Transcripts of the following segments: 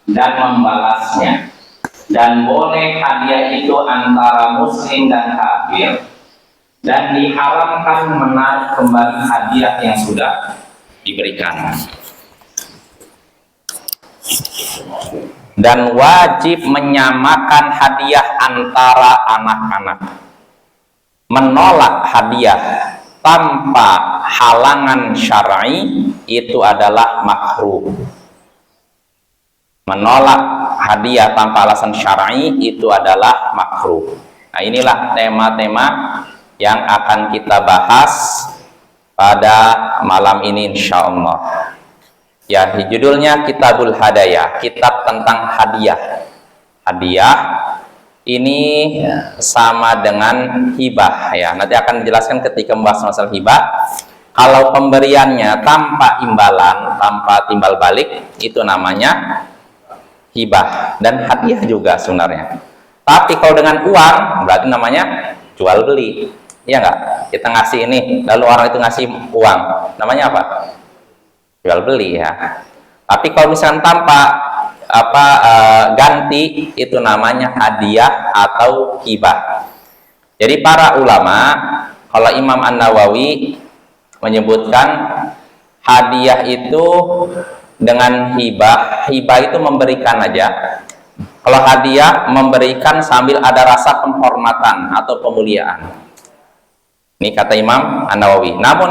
dan membalasnya. Dan boleh hadiah itu antara muslim dan kafir, dan diharamkan menarik kembali hadiah yang sudah diberikan. Dan wajib menyamakan hadiah antara anak-anak. Menolak hadiah tanpa halangan syar'i itu adalah makruh. Menolak hadiah tanpa alasan syar'i itu adalah makruh. Nah, inilah tema-tema yang akan kita bahas pada malam ini insyaallah. Ya, judulnya Kitabul Hadaya, kitab tentang hadiah. Hadiah ini sama dengan hibah ya. Nanti akan dijelaskan ketika membahas masalah hibah. Kalau pemberiannya tanpa imbalan, tanpa timbal balik, itu namanya hibah, dan hadiah juga sebenarnya. Tapi kalau dengan uang berarti namanya jual beli. Iya enggak? Kita ngasih ini, lalu orang itu ngasih uang. Namanya apa? Jual beli ya. Tapi kalau misalkan tanpa ganti, itu namanya hadiah atau hibah. Jadi para ulama, kalau Imam An-Nawawi menyebutkan hadiah itu dengan hibah, hibah itu memberikan aja. Kalau hadiah memberikan sambil ada rasa penghormatan atau pemuliaan. Ini kata Imam An-Nawawi. Namun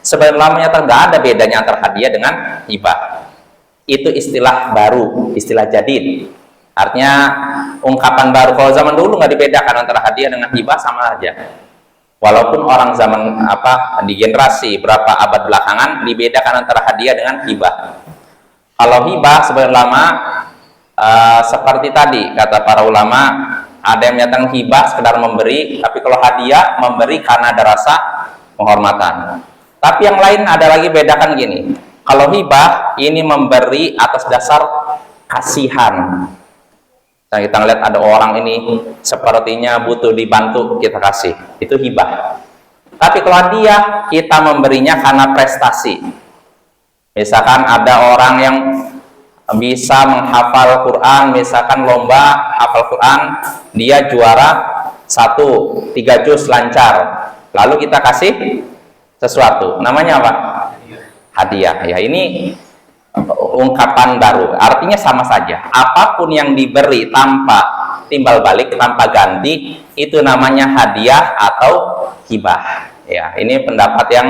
sebenarnya tidak ada bedanya antara hadiah dengan hibah. Itu istilah baru, istilah jadid. Artinya ungkapan baru. Kalau zaman dulu nggak dibedakan antara hadiah dengan hibah, sama aja. Walaupun orang zaman di generasi berapa abad belakangan dibedakan antara hadiah dengan hibah. Kalau hibah sebenarnya lama seperti tadi kata para ulama, ada yang menyatakan hibah sekedar memberi, tapi kalau hadiah memberi karena ada rasa penghormatan. Tapi yang lain ada lagi bedakan gini. Kalau hibah ini memberi atas dasar kasihan. Nah, kita lihat ada orang ini sepertinya butuh dibantu, kita kasih. Itu hibah. Tapi kalau hadiah kita memberinya karena prestasi. Misalkan ada orang yang bisa menghafal Quran, misalkan lomba hafal Quran, dia juara 3 juz lancar, lalu kita kasih sesuatu, namanya apa? Hadiah. Ya, ini ungkapan baru, artinya sama saja. Apapun yang diberi tanpa timbal balik, tanpa ganti, itu namanya hadiah atau hibah. Ya, ini pendapat yang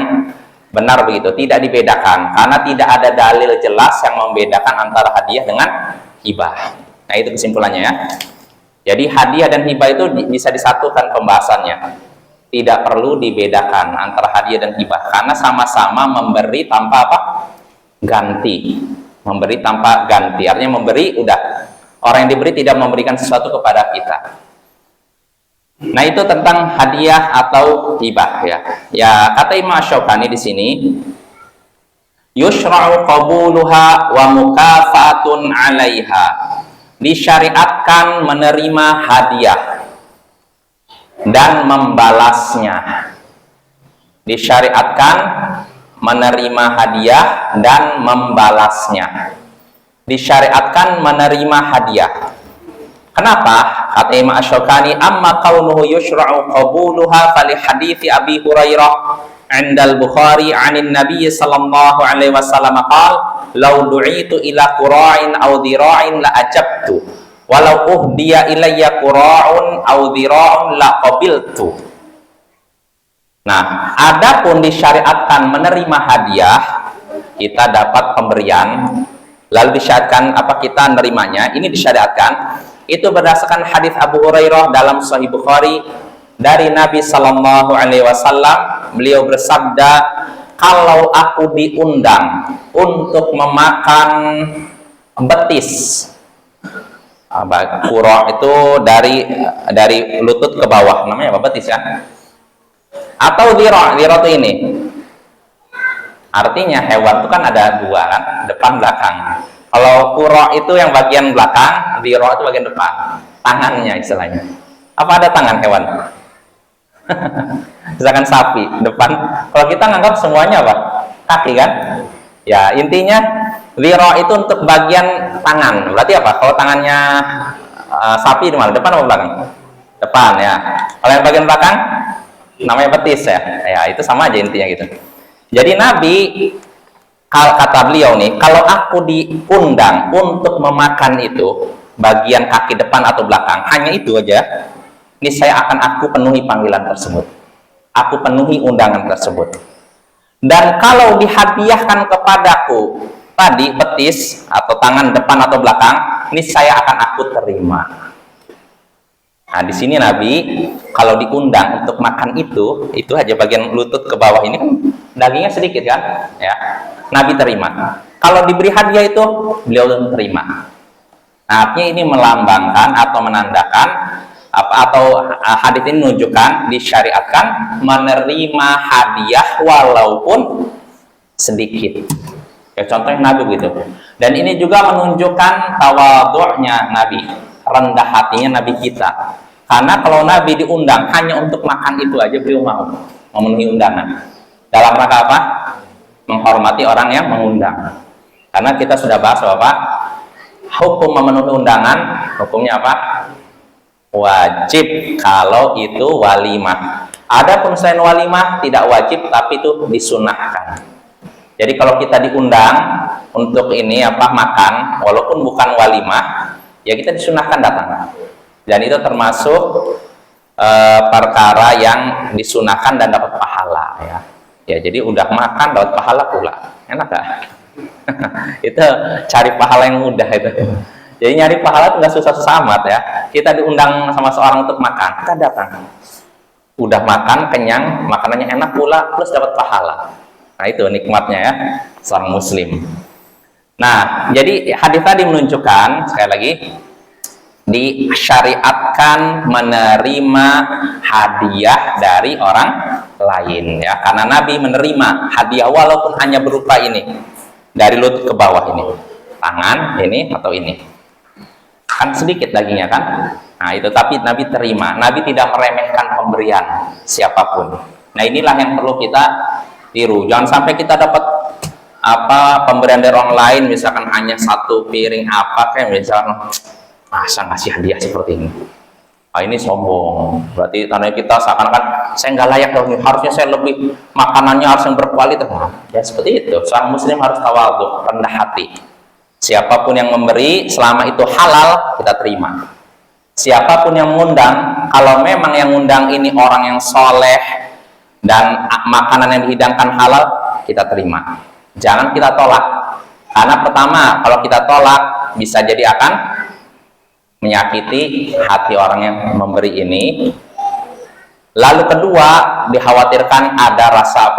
benar begitu, tidak dibedakan karena tidak ada dalil jelas yang membedakan antara hadiah dengan hibah. Nah, itu kesimpulannya ya. Jadi hadiah dan hibah itu bisa disatukan pembahasannya. Tidak perlu dibedakan antara hadiah dan hibah karena sama-sama memberi tanpa ganti. Memberi tanpa ganti, artinya memberi udah, orang yang diberi tidak memberikan sesuatu kepada kita. Nah, itu tentang hadiah atau hibah ya. Ya, kata Imam Asy-Syaukani di sini, yushra'u qabuluha wa mukafatun 'alaiha. Disyariatkan menerima hadiah dan membalasnya. Disyariatkan menerima hadiah dan membalasnya. Disyariatkan menerima hadiah. Kenapa? Kata Imam Asy-Syaukani, amma kaunuhu yushra'u qabuluha fali hadithi Abi Hurairah 'inda al-Bukhari 'anil Nabiy sallallahu alaihi wasallam qala law du'itu ila qura'in aw dhira'in la ajabtu walau uhdiya ilayya qura'un aw dhira'un la qabiltu. Nah, adapun disyariatkan menerima hadiah, kita dapat pemberian lalu disyariatkan kita menerimanya, ini disyariatkan. Itu berdasarkan hadis Abu Hurairah dalam Sahih Bukhari dari Nabi Sallallahu Alaihi Wasallam. Beliau bersabda, kalau aku diundang untuk memakan betis, kuro itu dari lutut ke bawah, namanya apa, betis ya? Atau dhira itu ini, artinya hewan itu kan ada dua kan, depan belakang. Kalau kuro itu yang bagian belakang, dhira itu bagian depan, tangannya istilahnya. Apa ada tangan hewan? Misalkan sapi depan, kalau kita nganggap semuanya apa? Kaki kan? Ya, intinya zira itu untuk bagian tangan. Berarti apa? Kalau tangannya sapi di mana? Depan atau belakang? Depan ya. Kalau yang bagian belakang namanya betis ya. Ya, itu sama aja intinya gitu. Jadi Nabi, kata beliau nih, kalau aku diundang untuk memakan itu bagian kaki depan atau belakang, hanya itu aja, ini saya akan aku penuhi panggilan tersebut. Aku penuhi undangan tersebut. Dan kalau dihadiahkan kepadaku tadi betis atau tangan depan atau belakang, ini saya akan aku terima. Nah, di sini Nabi kalau diundang untuk makan itu aja bagian lutut ke bawah ini kan dagingnya sedikit kan, ya. Nabi terima. Kalau diberi hadiah itu beliau terima. Nah, artinya ini melambangkan atau menandakan atau hadis ini menunjukkan disyariatkan menerima hadiah walaupun sedikit. Ya, contohnya Nabi gitu. Dan ini juga menunjukkan tawadhu'nya Nabi, rendah hatinya Nabi kita. Karena kalau Nabi diundang hanya untuk makan itu aja beliau mau memenuhi undangan. Dalam rangka apa? Menghormati orang yang mengundang. Karena kita sudah bahas Bapak, hukum memenuhi undangan, hukumnya apa? Wajib kalau itu walimah. Adapun selain walimah tidak wajib, tapi itu disunahkan. Jadi kalau kita diundang untuk ini makan, walaupun bukan walimah, ya kita disunahkan datang. Dan itu termasuk perkara yang disunahkan dan dapat pahala ya. Ya, jadi udah makan dapat pahala pula. Enak gak? Itu cari pahala yang mudah itu. Jadi nyari pahala itu nggak susah-susah amat ya. Kita diundang sama seorang untuk makan, kita datang. Udah makan, kenyang, makanannya enak pula, plus dapat pahala. Nah itu nikmatnya ya, seorang muslim. Nah, jadi hadis tadi menunjukkan, sekali lagi, disyariatkan menerima hadiah dari orang lain ya. Karena Nabi menerima hadiah walaupun hanya berupa ini, dari lutut ke bawah ini. Tangan, ini, atau ini. Kan sedikit dagingnya kan, nah itu tapi Nabi terima. Nabi tidak meremehkan pemberian siapapun. Nah inilah yang perlu kita tiru. Jangan sampai kita dapat pemberian dari orang lain, misalkan hanya satu piring kayak misalkan masa ngasih hadiah seperti ini. Ini sombong. Berarti tandanya kita seakan-akan saya nggak layak dong. Harusnya saya lebih makanannya harus yang berkualitas. Ya seperti itu. Seorang muslim harus tawadhu, rendah hati. Siapapun yang memberi, selama itu halal, kita terima. Siapapun yang mengundang, kalau memang yang mengundang ini orang yang soleh dan makanan yang dihidangkan halal, kita terima. Jangan kita tolak. Karena pertama, kalau kita tolak, bisa jadi akan menyakiti hati orang yang memberi ini. Lalu kedua, dikhawatirkan ada rasa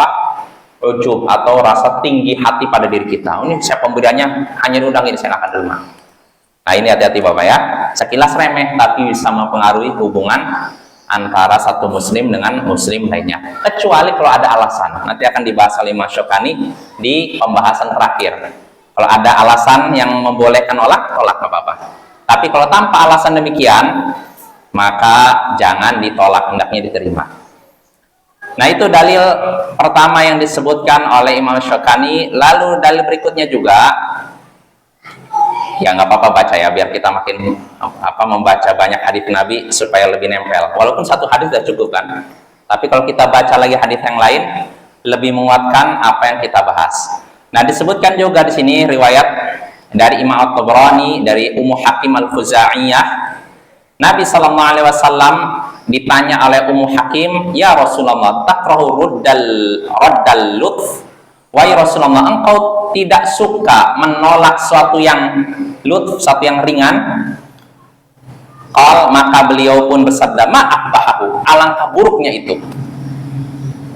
ujub atau rasa tinggi hati pada diri kita. Ini saya pemberiannya hanya diundang ini, saya akan terima. Nah ini hati-hati Bapak ya. Sekilas remeh tapi bisa mempengaruhi hubungan antara satu muslim dengan muslim lainnya. Kecuali kalau ada alasan. Nanti akan dibahas oleh Imam Syukani di pembahasan terakhir. Kalau ada alasan yang membolehkan tolak Bapak. Tapi kalau tanpa alasan demikian, maka jangan ditolak, hendaknya diterima. Nah itu dalil pertama yang disebutkan oleh Imam Syukani. Lalu dalil berikutnya juga, ya nggak apa-apa baca ya, biar kita makin membaca banyak hadis Nabi supaya lebih nempel. Walaupun satu hadis sudah cukup kan, tapi kalau kita baca lagi hadis yang lain, lebih menguatkan apa yang kita bahas. Nah disebutkan juga di sini riwayat dari Imam At-Tabrani dari Ummu Hakim Al-Khuzaiyah. Nabi SAW ditanya oleh Ummu Hakim, ya Rasulullah, takrahu raddal lutf. Wahai Rasulullah, engkau tidak suka menolak suatu yang lutf, suatu yang ringan? Maka beliau pun bersabda, ma'akbahahu, alangkah buruknya itu.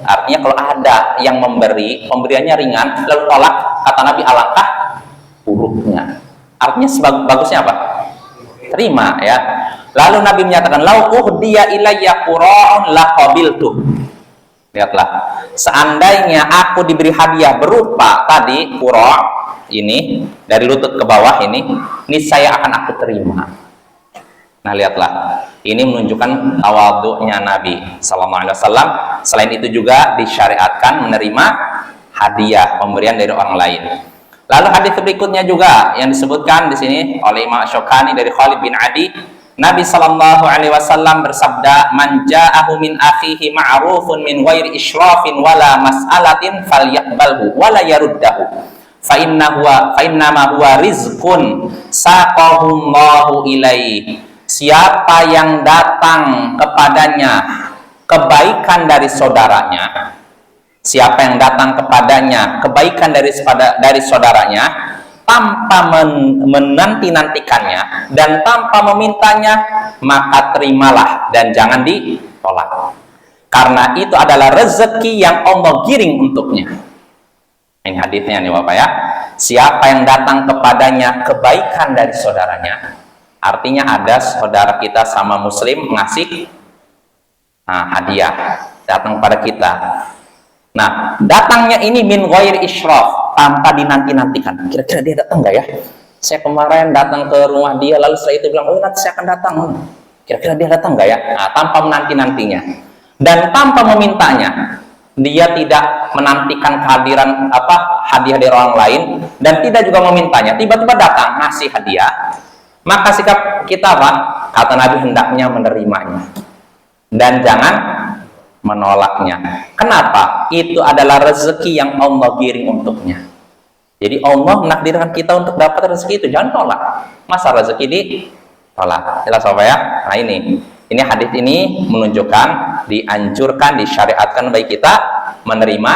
Artinya kalau ada yang memberi, pemberiannya ringan, lalu tolak, kata Nabi, alangkah buruknya. Artinya bagusnya apa? Terima ya. Lalu Nabi menyatakan, lau uhdiya ilayya qura'un laqabiltu. Lihatlah, seandainya aku diberi hadiah berupa tadi qura' ini dari lutut ke bawah ini saya akan aku terima. Nah lihatlah, ini menunjukkan tawadhu'nya Nabi sallallahu alaihi wasallam. Selain itu juga disyariatkan menerima hadiah, pemberian dari orang lain. Lalu hadis berikutnya juga yang disebutkan di sini oleh Imam Asy-Syaukani dari Khalid bin Adi, Nabi sallallahu alaihi wasallam bersabda, "Man ja'ahu min akhihi ma'rufun min ghairi isyrafin wala mas'alatin falyaqbalhu wala yaruddahu. Fa innama huwa rizqun saqahu Allahu ilaihi." Siapa yang datang kepadanya kebaikan dari saudaranya, siapa yang datang kepadanya kebaikan dari saudaranya tanpa menanti-nantikannya dan tanpa memintanya, maka terimalah dan jangan ditolak. Karena itu adalah rezeki yang Allah giring untuknya. Ini hadisnya nih Bapak ya. Siapa yang datang kepadanya kebaikan dari saudaranya, artinya ada saudara kita sama muslim ngasih hadiah datang kepada kita. Nah, datangnya ini min ghairi isyraf, tanpa dinanti-nantikan. Kira-kira dia datang nggak ya? Saya kemarin datang ke rumah dia, lalu setelah itu bilang, oh nanti saya akan datang. Kira-kira dia datang nggak ya? Nah, tanpa menanti-nantinya. Dan tanpa memintanya. Dia tidak menantikan kehadiran hadiah dari orang lain, dan tidak juga memintanya. Tiba-tiba datang, ngasih hadiah. Maka sikap kita apa? Kata Nabi, hendaknya menerimanya. Dan jangan menolaknya. Kenapa? Itu adalah rezeki yang Allah giring untuknya. Jadi Allah menakdirkan kita untuk dapat rezeki itu, jangan tolak. Masa rezeki ditolak? Jelas apa ya? Nah ini hadis ini menunjukkan dianjurkan, disyariatkan bagi kita menerima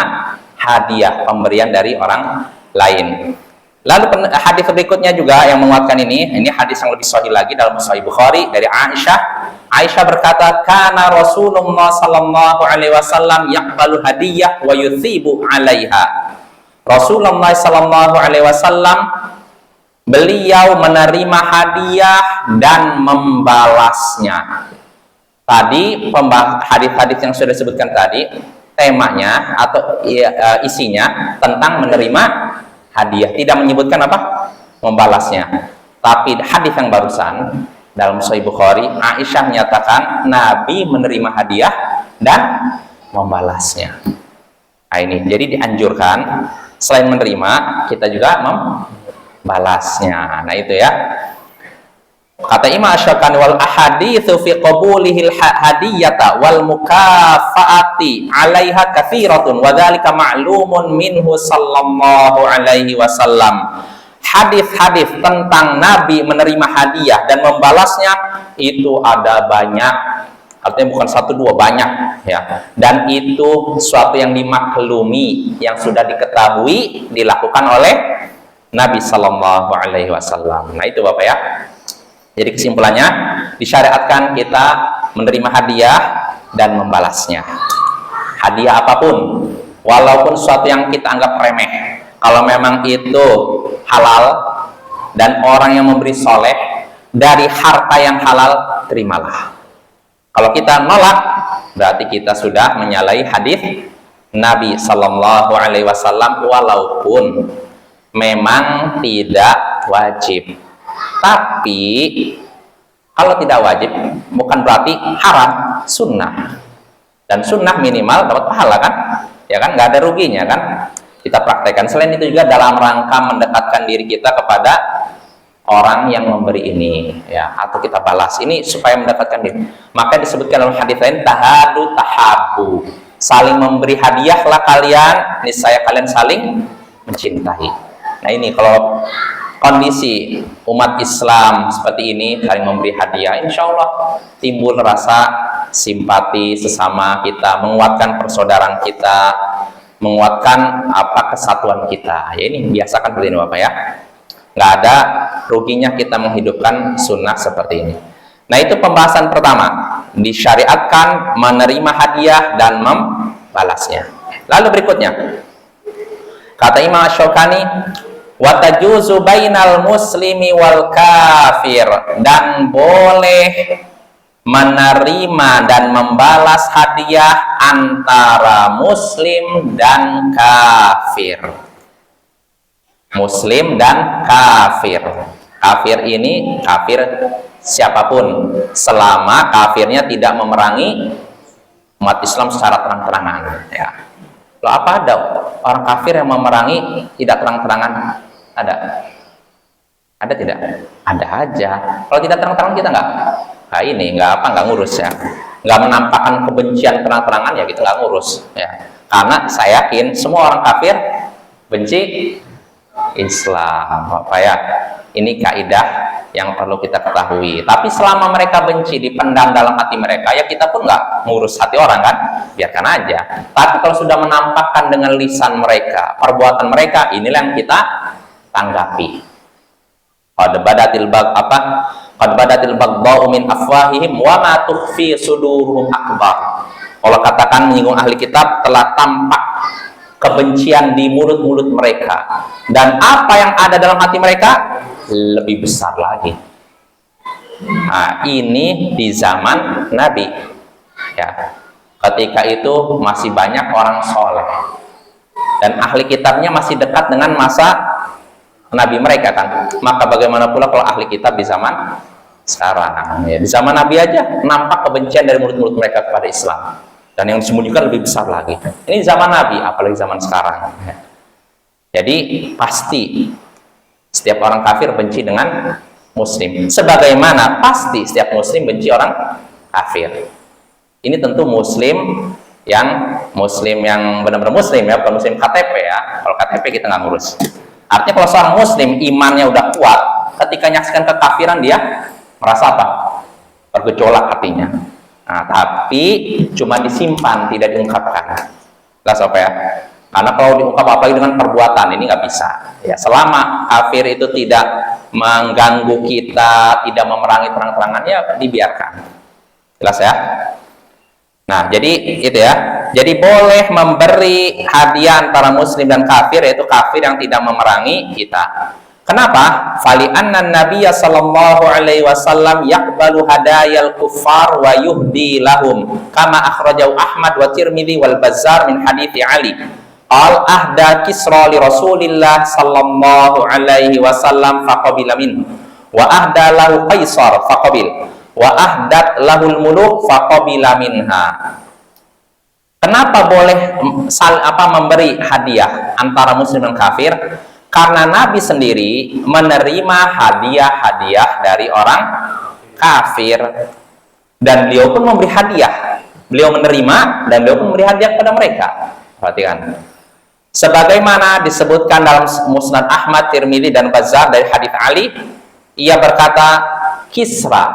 hadiah, pemberian dari orang lain. Lalu hadis berikutnya juga yang menguatkan ini hadis yang lebih sahih lagi dalam Sahih Bukhari dari Aisyah. Aisyah berkata, "Kana Rasulullah sallallahu alaihi wasallam yaqbalu hadiyah wa yuthibu 'alaiha." Rasulullah sallallahu alaihi wasallam beliau menerima hadiah dan membalasnya. Tadi hadis-hadis yang sudah disebutkan tadi temanya atau isinya tentang menerima hadiah, tidak menyebutkan membalasnya. Tapi hadis yang barusan dalam Sahih Bukhari, Aisyah menyatakan Nabi menerima hadiah dan membalasnya. Nah, ini jadi dianjurkan selain menerima, kita juga membalasnya. Nah itu ya. Kata Imam Asy-Syaukani, wal ahaditsu fi qabulihil hadiyata wal mukafaati 'alaiha katsiratun wa dzalika ma'lumun minhu sallallahu alaihi wasallam. Hadis-hadis tentang Nabi menerima hadiah dan membalasnya itu ada banyak, artinya bukan satu dua, banyak ya. Dan itu suatu yang dimaklumi, yang sudah diketahui dilakukan oleh Nabi sallallahu alaihi wasallam. Nah itu Bapak ya. Jadi kesimpulannya, disyariatkan kita menerima hadiah dan membalasnya. Hadiah apapun, walaupun sesuatu yang kita anggap remeh, kalau memang itu halal dan orang yang memberi soleh dari harta yang halal, terimalah. Kalau kita nolak, berarti kita sudah menyalahi hadis Nabi Sallallahu Alaihi Wasallam, walaupun memang tidak wajib. Tapi kalau tidak wajib bukan berarti haram, sunnah. Dan sunnah minimal dapat pahala kan? Ya kan, nggak ada ruginya kan? Kita praktekkan. Selain itu juga dalam rangka mendekatkan diri kita kepada orang yang memberi ini, ya, atau kita balas ini supaya mendekatkan diri. Maka disebutkan dalam hadis lain, tahadu tahabu, saling memberi hadiahlah kalian, niscaya kalian saling mencintai. Nah ini kalau kondisi umat Islam seperti ini, saling memberi hadiah, insya Allah timbul rasa simpati sesama kita, menguatkan persaudaraan kita, menguatkan kesatuan kita. Ya ini biasakan seperti ini Bapak ya. Nggak ada ruginya kita menghidupkan sunnah seperti ini. Nah itu pembahasan pertama, disyariatkan menerima hadiah dan membalasnya. Lalu berikutnya, kata Imam Asy-Syaukani, wa tajuzu bainal muslimi wal kafir, dan boleh menerima dan membalas hadiah antara muslim dan kafir. Muslim dan kafir. Kafir ini kafir siapapun, selama kafirnya tidak memerangi umat Islam secara terang-terangan ya. Loh, apa ada orang kafir yang memerangi tidak terang-terangan? Ada? Ada tidak? Ada aja. Kalau tidak terang-terangan kita nggak ngurus ya. Nggak menampakkan kebencian terang-terangan ya kita nggak ngurus ya. Karena saya yakin semua orang kafir benci Islam. Apa ya? Ini kaidah yang perlu kita ketahui. Tapi selama mereka benci dipendam dalam hati mereka, ya kita pun nggak ngurus hati orang kan, biarkan aja. Tapi kalau sudah menampakkan dengan lisan mereka, perbuatan mereka, inilah yang kita tanggapi. Qad badatil baghdha'u min afwahihim wa ma tukhfi suduruhum akbar. Allah katakan menyinggung ahli kitab, telah tampak kebencian di mulut-mulut mereka, dan apa yang ada dalam hati mereka lebih besar lagi. Nah, ini di zaman Nabi ya, ketika itu masih banyak orang soleh dan ahli kitabnya masih dekat dengan masa Nabi mereka kan. Maka bagaimana pula kalau ahli kitab di zaman sekarang ya, di zaman Nabi aja nampak kebencian dari mulut-mulut mereka kepada Islam, dan yang disembunyikan lebih besar lagi. Ini zaman Nabi, apalagi zaman sekarang ya. Jadi pasti setiap orang kafir benci dengan muslim, sebagaimana pasti setiap muslim benci orang kafir. Ini tentu muslim yang benar-benar muslim ya, bukan muslim KTP ya. Kalau KTP kita nggak ngurus. Artinya kalau seorang muslim imannya udah kuat, ketika menyaksikan kekafiran dia merasa apa? Bergejolak hatinya. Nah, tapi cuma disimpan, tidak diungkapkan. Jelas apa ya? Karena kalau diungkap apalagi dengan perbuatan, ini nggak bisa. Ya, selama kafir itu tidak mengganggu kita, tidak memerangi terang-terangan, ya dibiarkan. Jelas ya? Nah, jadi itu ya. Jadi boleh memberi hadiah antara muslim dan kafir, yaitu kafir yang tidak memerangi kita. Kenapa? Fali anna Nabiyya sallallahu alaihi wasallam yaqbalu hadayal kuffar wa yuhdi lahum, kama akhrajahu Ahmad wa Tirmidzi wal Bazzar min hadithi Ali. Al ahda Kisra li Rasulillah sallallahu alaihi wasallam faqabila min, wa ahda lahu Qaisar faqabil, wa ahdat lahul muluk faqabila minha. Kenapa boleh memberi hadiah antara muslim dan kafir? Karena Nabi sendiri menerima hadiah-hadiah dari orang kafir, dan beliau pun memberi hadiah. Beliau menerima dan beliau pun memberi hadiah kepada mereka. Perhatikan. Sebagaimana disebutkan dalam Musnad Ahmad, Tirmidzi dan Bazzar dari hadits Ali, ia berkata, Kisra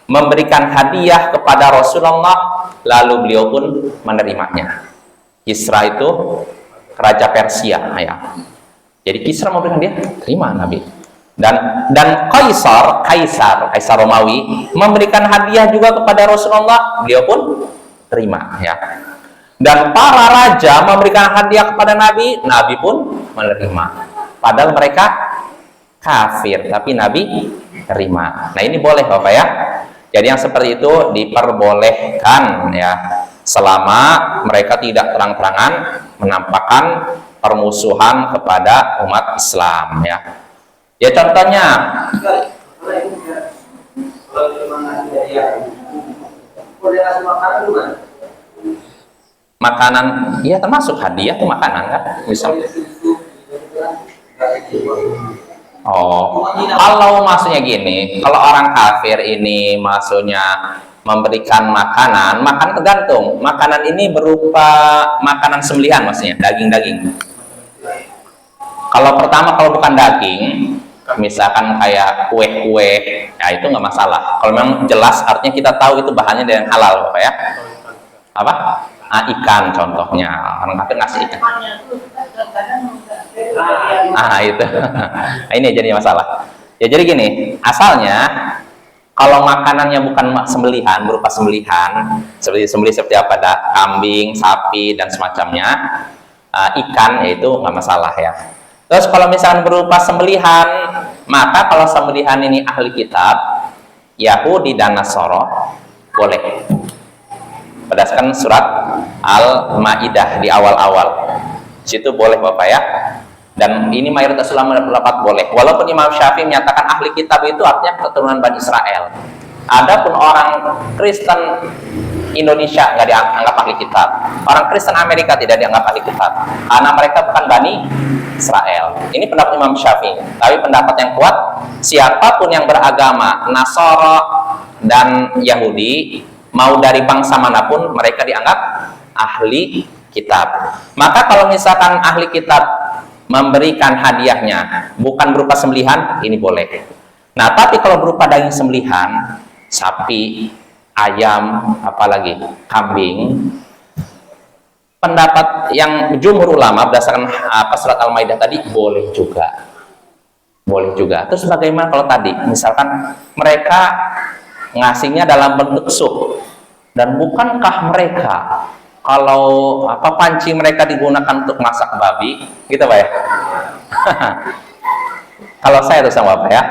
memberikan hadiah kepada Rasulullah, lalu beliau pun menerimanya. Kisra itu raja Persia ya. Jadi Kisra memberikan dia, terima Nabi. Dan Kaisar Romawi memberikan hadiah juga kepada Rasulullah, beliau pun terima ya. Dan para raja memberikan hadiah kepada Nabi, Nabi pun menerima. Padahal mereka kafir, tapi Nabi terima. Nah, ini boleh Bapak ya. Jadi yang seperti itu diperbolehkan ya, selama mereka tidak terang-terangan menampakkan permusuhan kepada umat Islam ya. Ya contohnya makanan, ya termasuk hadiah itu makanan kan, misal. Oh, kalau maksudnya gini, kalau orang kafir ini maksudnya memberikan makanan tergantung. Makanan ini berupa makanan sembelihan, maksudnya daging-daging. Kalau bukan daging, misalkan kayak kue-kue, ya itu nggak masalah. Kalau memang jelas, artinya kita tahu itu bahannya dari yang halal, Bapak ya. Apa? Ikan contohnya, orang kafir ngasih ikan. Itu. Ini jadi masalah. Ya jadi gini, asalnya kalau makanannya bukan sembelihan, berupa sembelihan, seperti apa, ada kambing, sapi dan semacamnya, ikan, yaitu nggak masalah ya. Terus kalau misalkan berupa sembelihan, maka kalau sembelihan ini ahli kitab, Yahudi dan Nasara, boleh. Berdasarkan surat Al-Maidah di awal-awal, situ boleh Bapak ya. Dan ini mayoritas ulama berpendapat boleh. Walaupun Imam Syafi'i menyatakan ahli kitab itu artinya keturunan Bani Israel. Adapun orang Kristen Indonesia nggak dianggap ahli kitab, orang Kristen Amerika tidak dianggap ahli kitab, karena mereka bukan Bani Israel. Ini pendapat Imam Syafi'i. Tapi pendapat yang kuat, siapapun yang beragama Nasara dan Yahudi, mau dari bangsa manapun, mereka dianggap ahli kitab. Maka kalau misalkan ahli kitab memberikan hadiahnya bukan berupa sembelihan, ini boleh. Nah, tapi kalau berupa daging sembelihan, sapi, ayam, apalagi kambing, pendapat yang jumhur ulama berdasarkan surat Al-Maidah tadi, boleh juga. Boleh juga. Terus bagaimana kalau tadi misalkan mereka ngasihnya dalam bentuk sup, dan bukankah mereka kalau panci mereka digunakan untuk masak babi, gitu Pak ya? Kalau saya tuh sama Bapak ya,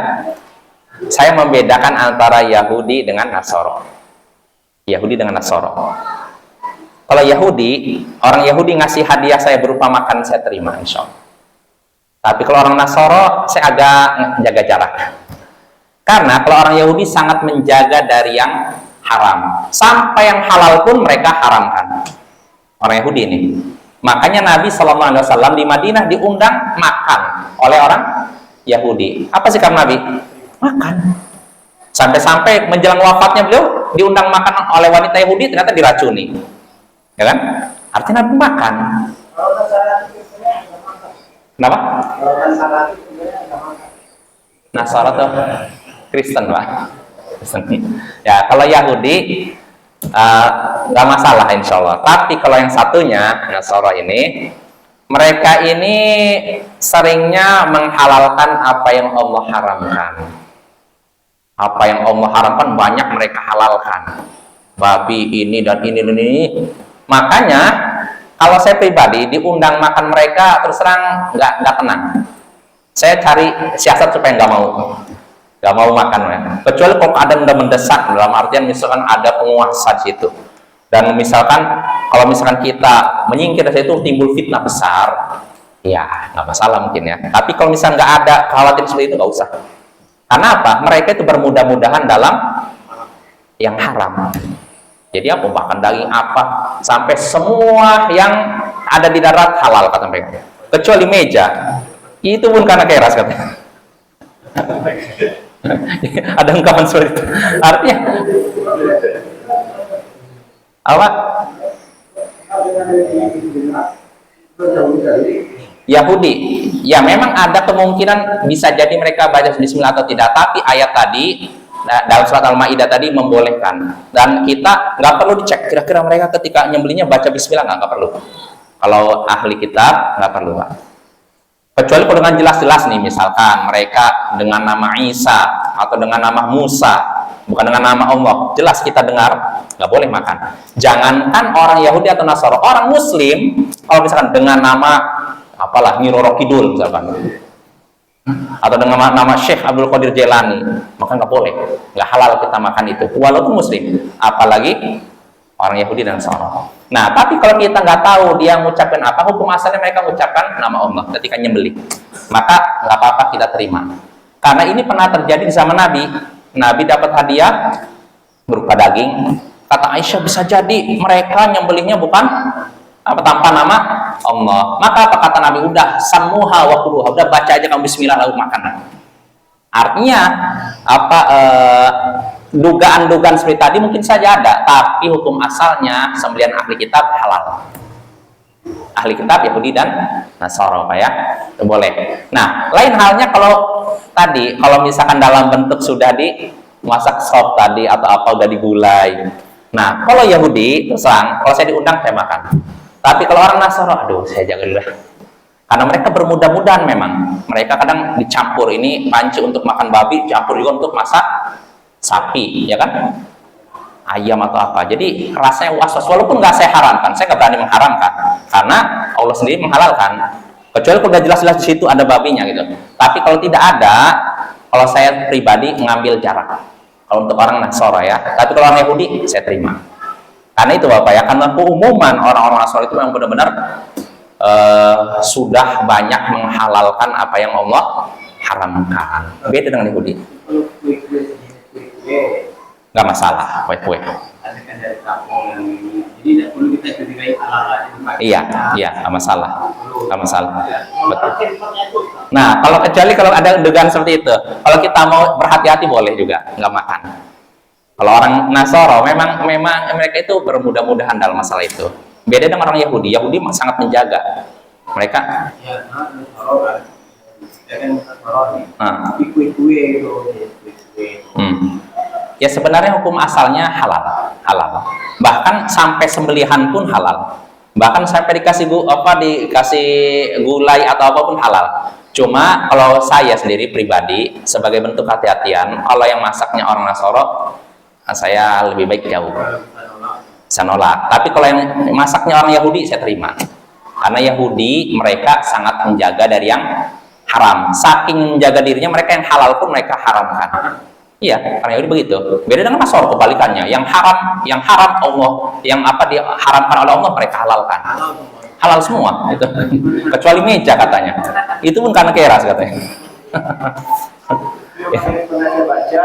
saya membedakan antara Yahudi dengan Nasoro. Yahudi dengan Nasoro. Kalau Yahudi, orang Yahudi ngasih hadiah saya berupa makan, saya terima, insya Allah. Tapi kalau orang Nasoro, saya agak jaga jarak. Karena kalau orang Yahudi sangat menjaga dari yang haram. Sampai yang halal pun mereka haramkan. Orang Yahudi ini. Makanya Nabi SAW di Madinah diundang makan oleh orang Yahudi. Apa sikap Nabi? Makan. Sampai-sampai menjelang wafatnya beliau diundang makan oleh wanita Yahudi, ternyata diracuni. Ya kan? Artinya Nabi makan. Kenapa? Nasara tuh Kristen, Pak. Ya, kalau Yahudi nggak masalah insya Allah. Tapi kalau yang satunya Nasara ini, mereka ini seringnya menghalalkan apa yang Allah haramkan. Apa yang Allah haramkan banyak mereka halalkan. Babi ini dan ini. Makanya kalau saya pribadi diundang makan mereka, terus terang nggak tenang. Saya cari siasat supaya nggak mau makan ya. Kecuali kalau ada yang udah mendesak, dalam artian misalkan ada penguasa di situ, dan misalkan kalau misalkan kita menyingkir dari situ timbul fitnah besar, ya nggak masalah mungkin ya. Tapi kalau misalkan nggak ada khawatir seperti itu, nggak usah. Karena apa? Mereka itu bermudah-mudahan dalam yang haram. Jadi apa? Bahkan daging apa, sampai semua yang ada di darat halal kata mereka. Kecuali meja, itu pun karena keras katanya. Ada ungkapan seperti itu. Artinya apa? Yahudi, ya memang ada kemungkinan bisa jadi mereka baca bismillah atau tidak, tapi ayat tadi dalam surat Al-Maidah tadi membolehkan, dan kita nggak perlu dicek kira-kira mereka ketika nyembelinya baca bismillah, nggak perlu. Kalau ahli kitab nggak perlu, Pak. Kecuali kalau dengan jelas-jelas nih, misalkan mereka dengan nama Isa atau dengan nama Musa, bukan dengan nama Allah, jelas kita dengar, nggak boleh makan. Jangankan orang Yahudi atau Nasara, orang Muslim kalau misalkan dengan nama apalah Nyi Roro Kidul misalkan, atau dengan nama Syekh Abdul Qadir Jailani, maka nggak boleh, nggak halal kita makan itu, walaupun Muslim, apalagi orang Yahudi dan Nasara. Nah, tapi kalau kita nggak tahu dia mengucapkan apa, hukum asalnya mereka mengucapkan nama Allah ketika nyembelih, maka nggak apa-apa kita terima. Karena ini pernah terjadi di zaman Nabi. Nabi dapat hadiah berupa daging. Kata Aisyah, bisa jadi mereka nyembelihnya bukan tanpa nama Allah. Maka apa kata Nabi? Udah samuha wa kuluha, udah baca aja kamu bismillah lalu makan. Artinya dugaan-dugaan seperti tadi mungkin saja ada, tapi hukum asalnya sembelihan ahli kitab halal. Ahli kitab Yahudi dan Nasara, Pak ya, itu boleh. Nah, lain halnya kalau misalkan dalam bentuk sudah dimasak sop tadi atau apa udah digulai. Nah, kalau Yahudi terserang, kalau saya diundang saya makan. Tapi kalau orang Nasara, aduh saya jaga dulu. Karena mereka bermudah-mudahan memang. Mereka kadang dicampur, ini panci untuk makan babi, campur juga untuk masak sapi, ya kan? Ayam atau apa. Jadi rasanya was-was, walaupun nggak saya haramkan, saya nggak berani mengharamkan. Karena Allah sendiri menghalalkan. Kecuali kalau udah jelas-jelas di situ ada babinya gitu. Tapi kalau tidak ada, kalau saya pribadi ngambil jarak. Kalau untuk orang Nasara ya. Tapi kalau orang Yahudi, saya terima. Karena itu Bapak ya, karena keumuman orang-orang Nasara itu memang benar-benar sudah banyak menghalalkan apa yang Allah haramkan. Beda dengan Yahudi. Nggak masalah, kue-kue. Iya, nggak masalah, nggak masalah. Betul. Nah, kecuali kalau ada dugaan seperti itu, kalau kita mau berhati-hati boleh juga nggak makan. Kalau orang Nasoro, memang mereka itu bermudah-mudahan dalam masalah itu. Beda dengan orang Yahudi. Yahudi sangat menjaga. Mereka. Ya sebenarnya hukum asalnya halal. Bahkan sampai sembelihan pun halal. Bahkan sampai dikasih gulai atau apapun halal. Cuma kalau saya sendiri pribadi sebagai bentuk hati-hatian, kalau yang masaknya orang Nasoro, saya lebih baik jauh. Saya nolak. Tapi kalau yang masaknya orang Yahudi, saya terima. Karena Yahudi mereka sangat menjaga dari yang haram. Saking menjaga dirinya, mereka yang halal pun mereka haramkan. Iya, orang Yahudi begitu. Beda dengan Nasoro kebalikannya. Yang haram Allah, yang diharamkan oleh Allah mereka halalkan. Halal semua itu. Kecuali meja katanya. Itu pun karena keras katanya. Pernah saya baca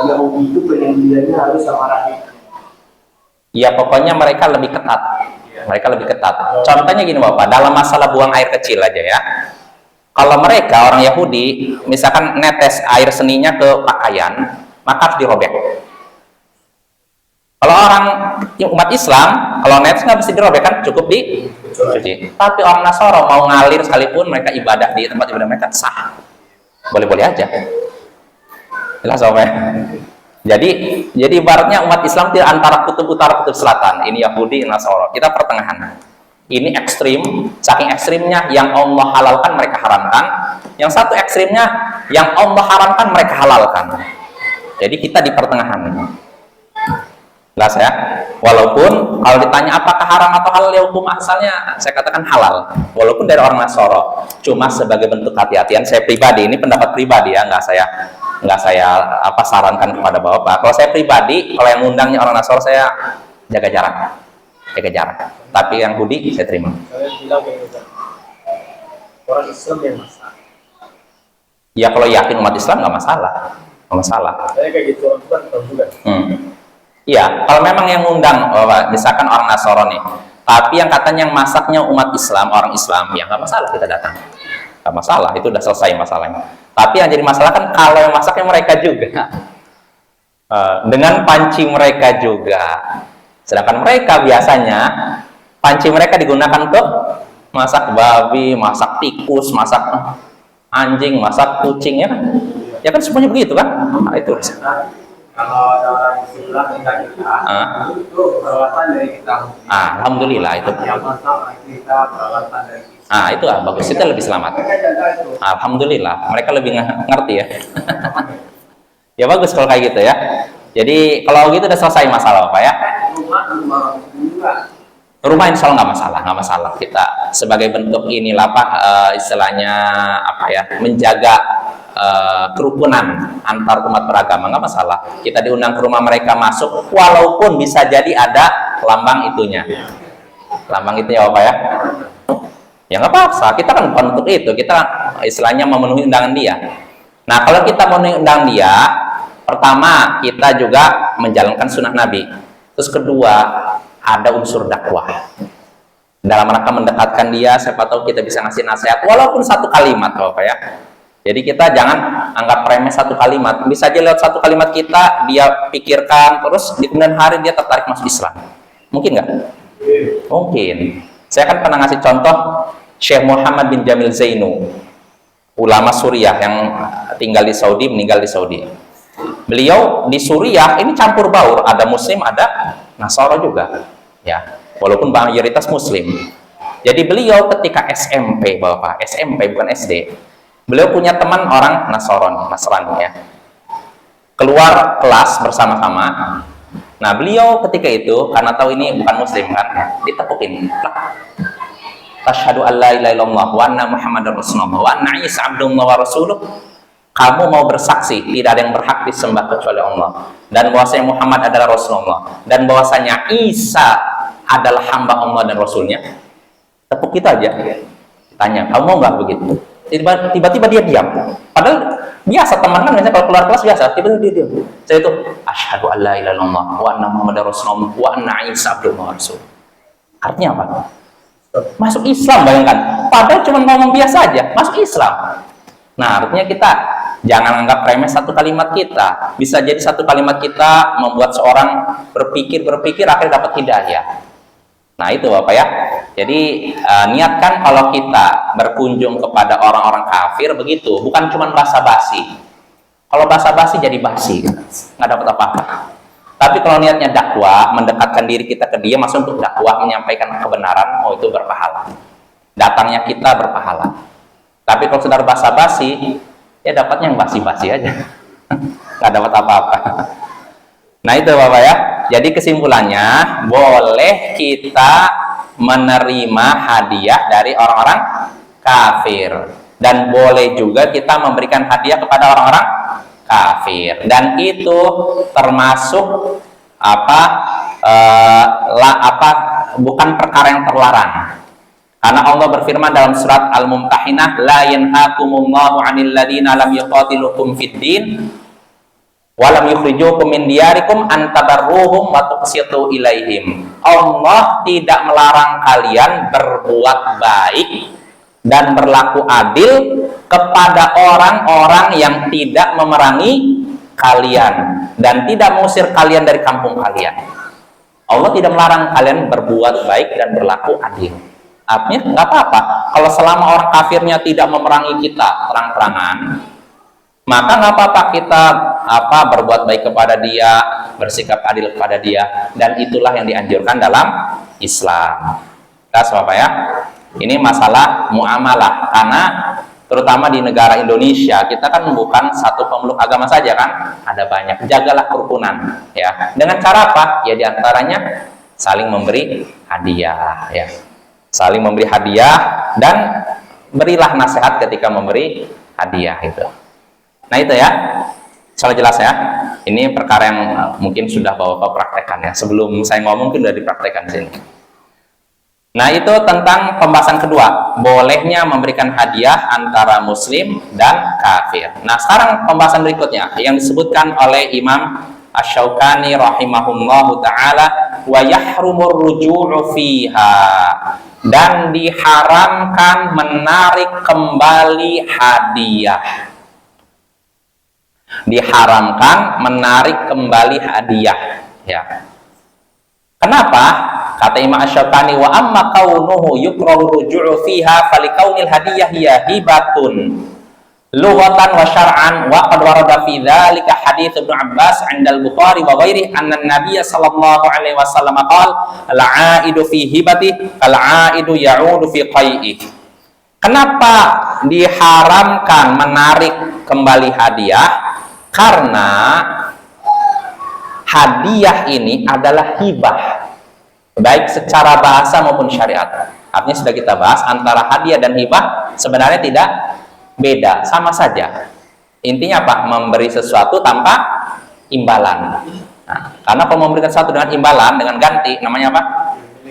Yahudi itu penyembelihannya harus sama rahim. Ya pokoknya mereka lebih ketat. Contohnya gini Bapak, dalam masalah buang air kecil aja ya. Kalau mereka orang Yahudi, misalkan netes air seninya ke pakaian, maka harus dirobek. Kalau orang umat Islam, kalau netes nggak bisa dirobek kan cukup dicuci. Tapi orang Nasoro mau ngalir sekalipun mereka ibadah di tempat ibadah mereka sah, boleh-boleh aja. Jelas Bapak. Jadi ibaratnya umat Islam tidak antara kutub utara kutub selatan. Ini Yahudi, Nasoro. Kita pertengahan. Ini ekstrim, saking ekstrimnya yang Allah halalkan mereka haramkan. Yang satu ekstrimnya yang Allah haramkan mereka halalkan. Jadi kita di pertengahan. Jelas ya. Walaupun kalau ditanya apakah haram atau halal, ya hukum asalnya saya katakan halal. Walaupun dari orang Nasoro. Cuma sebagai bentuk hati-hatian saya pribadi, ini pendapat pribadi ya, nggak saya sarankan kepada Bapak. Kalau saya pribadi, kalau yang ngundangnya orang Nasoro, saya jaga jarak. Tapi yang Yahudi saya terima. Saya bilang orang Islam yang masak. Ya kalau yakin umat Islam nggak masalah. Saya kayak gitu orang bukan juga. Iya, kalau memang yang ngundang, misalkan orang Nasoro nih, tapi yang katanya yang masaknya umat Islam, orang Islam, ya nggak masalah kita datang. Nggak masalah, itu udah selesai masalahnya. Tapi yang jadi masalah kan kalau yang masaknya mereka juga, dengan panci mereka juga. Sedangkan mereka biasanya panci mereka digunakan untuk masak babi, masak tikus, masak anjing, masak kucing ya kan? Ya kan semuanya begitu kan? Nah, itu. Kalau ada orang Islam itu perawatan dari kita. Alhamdulillah itu. Yang masak kita perawatan dari kita. Itu bagus, kita lebih selamat. Alhamdulillah, mereka lebih ngerti ya. Ya bagus kalau kayak gitu ya. Jadi kalau gitu udah selesai masalah Pak ya. Rumah insya Allah nggak masalah. Kita sebagai bentuk inilah Pak, istilahnya menjaga kerukunan antar umat beragama, nggak masalah. Kita diundang ke rumah mereka masuk, walaupun bisa jadi ada lambang itunya Bapak ya. Ya nggak apa-apa, kita kan bukan untuk itu, kita istilahnya memenuhi undangan dia. Nah kalau kita memenuhi undangan dia, pertama kita juga menjalankan sunnah Nabi. Terus kedua, ada unsur dakwah dalam rangka mendekatkan dia. Siapa tahu kita bisa ngasih nasihat walaupun satu kalimat Bapak ya. Jadi kita jangan anggap remeh satu kalimat. Bisa aja lewat satu kalimat kita dia pikirkan, terus di kemudian hari dia tertarik masuk Islam. Mungkin nggak? Mungkin. Saya kan pernah ngasih contoh Syekh Muhammad bin Jamil Zainu, ulama Suriah yang tinggal di Saudi, meninggal di Saudi. Beliau di Suriah ini campur baur, ada Muslim, ada Nasara juga, ya. Walaupun mayoritas Muslim. Jadi beliau ketika SMP, Bapak, SMP bukan SD, beliau punya teman orang Nasrani ya. Keluar kelas bersama-sama. Nah beliau ketika itu karena tahu ini bukan Muslim kan, ditepukin. Tasyhadu an la ilaha illallah wa anna Muhammadar Rasulullah wa anna Isa abdullah wa rasuluh. Kamu mau bersaksi tidak ada yang berhak disembah kecuali Allah, dan bahwasanya Muhammad adalah Rasulullah, dan bahwasanya Isa adalah hamba Allah dan Rasulnya. Tepuk kita aja. Tanya, kamu mau nggak begitu? Tiba-tiba dia diam. Padahal biasa teman kan biasanya kalau keluar kelas biasa, tiba-tiba dia diam. Saya itu asyhadu an la ilaha illallah wa anna Muhammadar Rasulullah wa anna Isa abdullah wa rasuluh. Artinya apa? Masuk Islam, bayangkan. Padahal cuma ngomong biasa aja, masuk Islam. Nah, artinya kita jangan anggap remeh satu kalimat kita. Bisa jadi satu kalimat kita membuat seorang berpikir akhirnya dapat hidayah. Nah, itu Bapak ya. Jadi niatkan kalau kita berkunjung kepada orang-orang kafir begitu, bukan cuma basa-basi. Kalau basa-basi jadi basi, nggak dapat apa-apa. Tapi kalau niatnya dakwah, mendekatkan diri kita ke dia, maksud untuk dakwah, menyampaikan kebenaran, oh itu berpahala. Datangnya kita berpahala. Tapi kalau sudah basa-basi, ya dapatnya yang basi-basi aja. Nggak dapat apa-apa. Nah itu Bapak ya. Jadi kesimpulannya, boleh kita menerima hadiah dari orang-orang kafir. Dan boleh juga kita memberikan hadiah kepada orang-orang kafir, dan itu termasuk bukan perkara yang terlarang, karena Allah berfirman dalam surat Al-Mumtahinah, la yanhakumullahu 'anil ladzina lam yuqatilukum fid din wa lam yukhrijukum min diyarikum an tabarruhum wa tuqsitu ilaihim. Allah tidak melarang kalian berbuat baik dan berlaku adil kepada orang-orang yang tidak memerangi kalian dan tidak mengusir kalian dari kampung kalian. Allah tidak melarang kalian berbuat baik dan berlaku adil. Artinya nggak apa-apa kalau selama orang kafirnya tidak memerangi kita terang-terangan, maka nggak apa-apa kita berbuat baik kepada dia, bersikap adil kepada dia, dan itulah yang dianjurkan dalam Islam. Nah, Bapak ya. Ini masalah muamalah, karena terutama di negara Indonesia kita kan bukan satu pemeluk agama saja kan, ada banyak. Jagalah kerukunan ya. Dengan cara apa? Ya diantaranya saling memberi hadiah ya. Saling memberi hadiah dan berilah nasihat ketika memberi hadiah itu. Nah itu ya. Soal jelas ya. Ini perkara yang mungkin sudah Bapak praktekkan ya. Sebelum saya ngomong mungkin sudah dipraktekkan di sini. Nah itu tentang pembahasan kedua, bolehnya memberikan hadiah antara muslim dan kafir. Nah sekarang pembahasan berikutnya yang disebutkan oleh Imam Asy-Syaukani rahimahullahu ta'ala, wa yahrumur ruju'u fiha, dan diharamkan menarik kembali hadiah. Diharamkan menarik kembali hadiah ya. Kenapa? Kata Imam Asy-Syaukani, wa amma kaunuhu yukrahu ruju'u fiha falikaunil hadiyah hiya hibatun lughatan wa syar'an, wa qad warada fi dzalika hadits Ibnu Abbas 'inda al-Bukhari wa ghairihi anna an-nabiy sallallahu alaihi wasallam qala al-'aidu fi hibati kal-'aidu ya'udu fi qai'i. Kenapa diharamkan menarik kembali hadiah? Karena hadiah ini adalah hibah, baik secara bahasa maupun syariat. Artinya sudah kita bahas, antara hadiah dan hibah sebenarnya tidak beda, sama saja. Intinya apa? Memberi sesuatu tanpa imbalan. Nah, karena kalau memberikan sesuatu dengan imbalan, dengan ganti, namanya apa?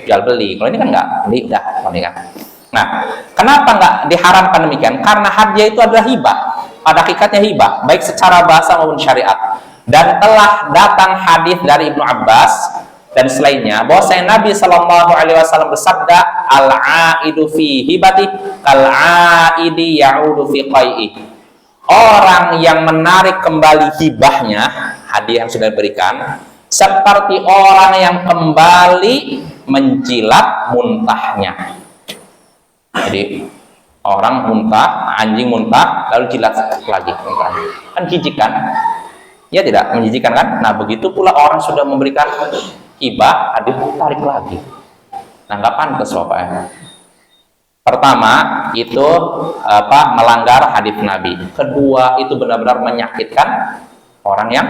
Jual beli. Kalau ini kan enggak, beli udah. Nah, kenapa enggak diharamkan demikian? Karena hadiah itu adalah hibah. Pada hakikatnya hibah, baik secara bahasa maupun syariat. Dan telah datang hadis dari Ibnu Abbas dan selainnya bahwa Nabi Shallallahu Alaihi Wasallam bersabda, al-aidu fi hibati kal-aidi ya'udu fi qai'i. Orang yang menarik kembali hibahnya, hadiah yang sudah diberikan, seperti orang yang kembali menjilat muntahnya. Jadi orang muntah, anjing muntah, lalu jilat lagi, kan jijik kan? Ya tidak, menjijikan kan? Nah begitu pula orang sudah memberikan hibah, tarik lagi. Nah nggak pantas Bapak ya. Pertama itu melanggar hadis Nabi. Kedua itu benar-benar menyakitkan orang yang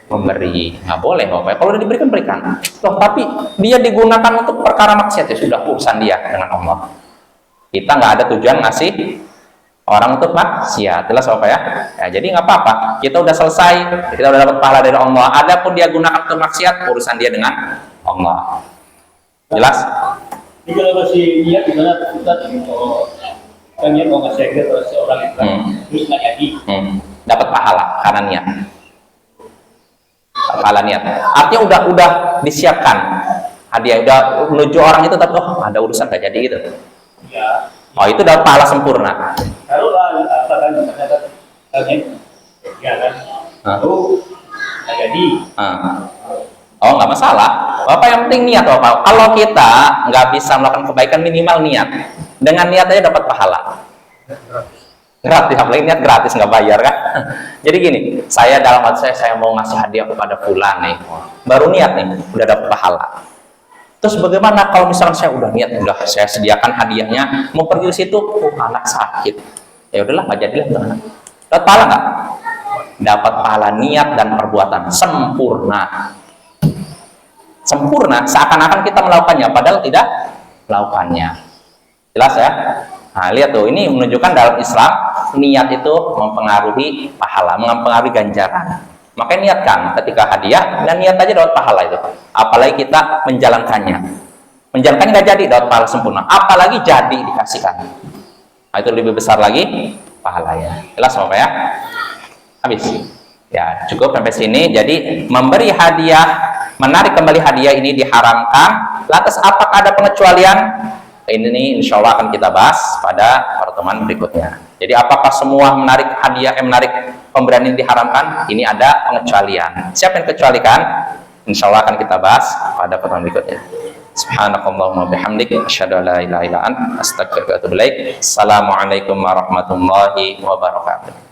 memberi. Nggak boleh Bapak. Kalau udah diberikan berikan. Loh, tapi dia digunakan untuk perkara maksiat, ya sudah urusan dia dengan Allah. Kita nggak ada tujuan ngasih orang untuk maksiat, jelas Bapak ya. Ya jadi nggak apa-apa. Kita udah selesai, kita udah dapat pahala dari Allah. Adapun dia gunakan untuk maksiat, urusan dia dengan Allah. Jelas? Ini kalau masih niat gimana kita kan niat mau ngasih hadiah ke seorang itu terus nggak jadi. Dapat pahala karena niat. Pahala niat. Artinya udah disiapkan. hadiah udah menuju orang itu, tapi oh ada urusan gak jadi gitu. Ya. Oh itu dapat pahala sempurna. Kalau lah apa kan ternyata ya kan. Lalu nggak jadi. Oh nggak masalah. Bapak yang penting niat Bapak. Kalau kita nggak bisa melakukan kebaikan, minimal niat. Dengan niat aja dapat pahala. Gratis, apalagi niat gratis nggak bayar kan. Jadi gini, saya dalam hati saya mau ngasih hadiah kepada fulan nih, baru niat nih udah dapat pahala. Terus bagaimana kalau misalnya saya udah niat, udah saya sediakan hadiahnya, mau pergi ke situ, anak sakit, ya udahlah nggak jadilah tuh anak. Dapat pahala nggak? Dapat pahala niat dan perbuatan sempurna. Sempurna, seakan-akan kita melakukannya, padahal tidak melakukannya. Jelas ya? Nah, lihat tuh, ini menunjukkan dalam Islam niat itu mempengaruhi pahala, mempengaruhi ganjaran. Makanya niatkan ketika hadiah, dan niat aja dapat pahala itu. Apalagi kita menjalankannya. Menjalankannya nggak jadi, dapat pahala sempurna. Apalagi jadi dikasihkan. Nah, itu lebih besar lagi pahalanya. Jelas Bapak ya? Habis. Ya, cukup sampai sini. Jadi, memberi hadiah, menarik kembali hadiah ini diharamkan. Lantas apakah ada pengecualian? Ini insya Allah akan kita bahas pada pertemuan berikutnya. Jadi apakah semua menarik hadiah, menarik pemberian ini diharamkan? Ini ada pengecualian. Siapa yang kecualikan? Insya Allah akan kita bahas pada pertemuan berikutnya. Subhanakallahumma bihamdik, asyhadu an la ilaha illa anta, astaghfiruka wa atubu ilaik. Assalamualaikum warahmatullahi wabarakatuh.